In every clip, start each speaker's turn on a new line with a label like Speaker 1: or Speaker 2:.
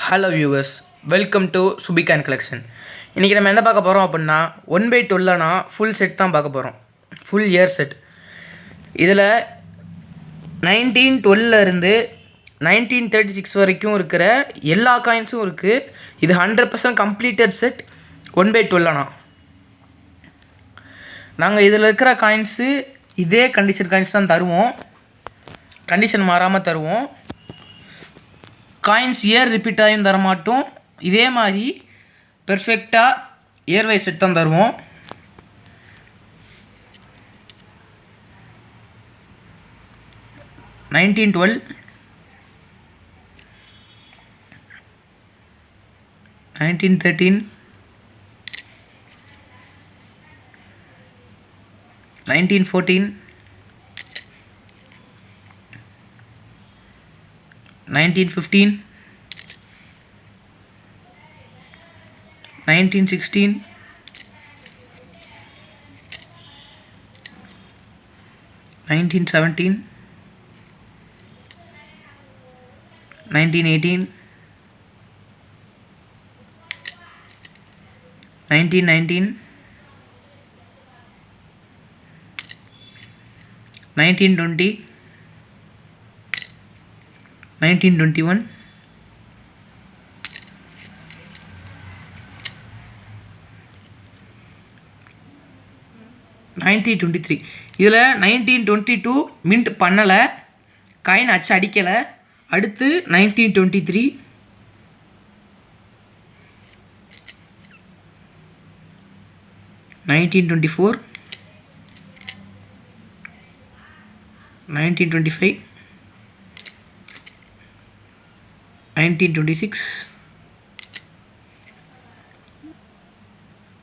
Speaker 1: Hello viewers, welcome to Subikan collection. இன்றைக்கி நம்ம என்ன பார்க்க போகிறோம் அப்படின்னா 1/12 ஃபுல் செட் தான் பார்க்க போகிறோம். Full year set. இதில் 1912 1936 வரைக்கும் இருக்கிற எல்லா காயின்ஸும் இருக்குது. இது 100% கம்ப்ளீட்டட் செட் 1/12. நாங்கள் இதில் இருக்கிற காயின்ஸு இதே கண்டிஷன் காயின்ஸ் தான் தருவோம். கண்டிஷன் மாறாமல் தருவோம். காயின்ஸ் இயர் ரிப்பீட் ஆகியும் தரமாட்டோம். இதே மாதிரி பெர்ஃபெக்டாக இயர் வைஸ் செட் தான் தருவோம். $1912 $1913 $1914 1915 1916 1917 1918 1919 1920 1921 1923. இதில் 1922 மின்ட் பண்ணலை, காயின் அச்சு அடிக்கலை. அடுத்து 1923 1924 1925 1926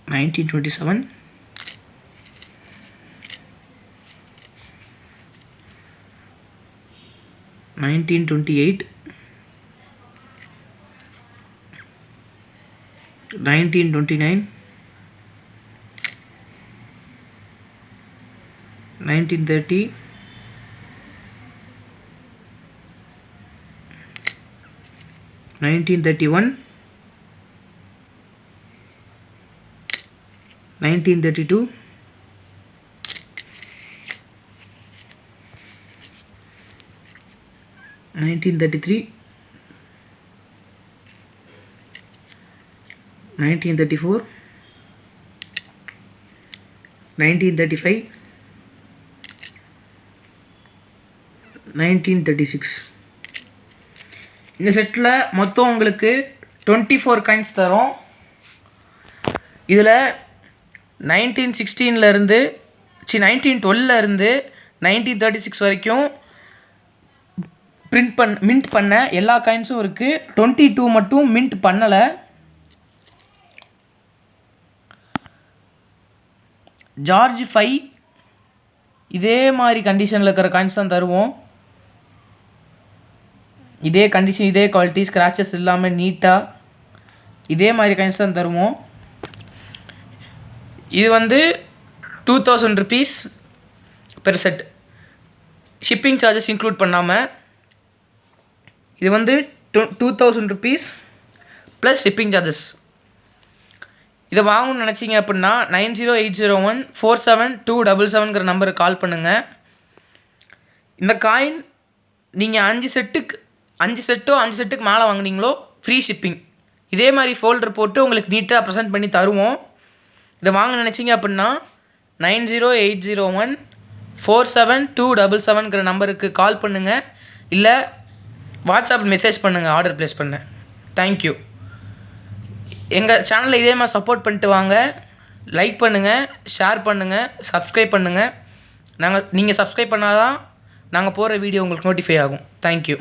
Speaker 1: 1927 1928 1929 1930 1931 1932 1933 1934 1935 1936. இந்த செட்டில் மொத்தம் உங்களுக்கு 24 காயின்ஸ் தரும். இதில் 1912 1936 வரைக்கும் மின்ட் பண்ண எல்லா காயின்ஸும் இருக்குது. 22 மட்டும் மின்ட் பண்ணலை. ஜார்ஜ் 5 இதே மாதிரி கண்டிஷனில் இருக்கிற காயின்ஸ் தான் தருவோம். இதே கண்டிஷன், இதே குவாலிட்டி, ஸ்க்ராச்சஸ் இல்லாமல் நீட்டாக இதே மாதிரி காயின்ஸ் தான் தருவோம். இது வந்து 2000 rupees per set, shipping charges include பண்ணாமல். இது வந்து 2000 rupees ப்ளஸ் ஷிப்பிங் சார்ஜஸ். இதை வாங்கணும்னு நினச்சிங்க அப்படின்னா 9080147277 நம்பருக்கு கால் பண்ணுங்கள். இந்த காயின் நீங்கள் 5 செட்டுக்கு மேலே வாங்கினீங்களோ ஃப்ரீ ஷிப்பிங். இதே மாதிரி ஃபோல்டர் போட்டு உங்களுக்கு நீட்டாக ப்ரெசென்ட் பண்ணி தருவோம். இதை வாங்க நினச்சிங்க அப்படின்னா 9080147277 நம்பருக்கு கால் பண்ணுங்கள், இல்லை வாட்ஸ்அப்பில் மெசேஜ் பண்ணுங்கள் ஆர்டர் ப்ளேஸ் பண்ண. தேங்க்யூ. எங்கள் சேனலில் இதே மாதிரி சப்போர்ட் பண்ணிட்டு வாங்க. லைக் பண்ணுங்கள், ஷேர் பண்ணுங்கள், சப்ஸ்கிரைப் பண்ணுங்கள். நீங்கள் சப்ஸ்கிரைப் பண்ணால் தான் நாங்கள் போகிற வீடியோ உங்களுக்கு நோட்டிஃபை ஆகும். தேங்க்யூ.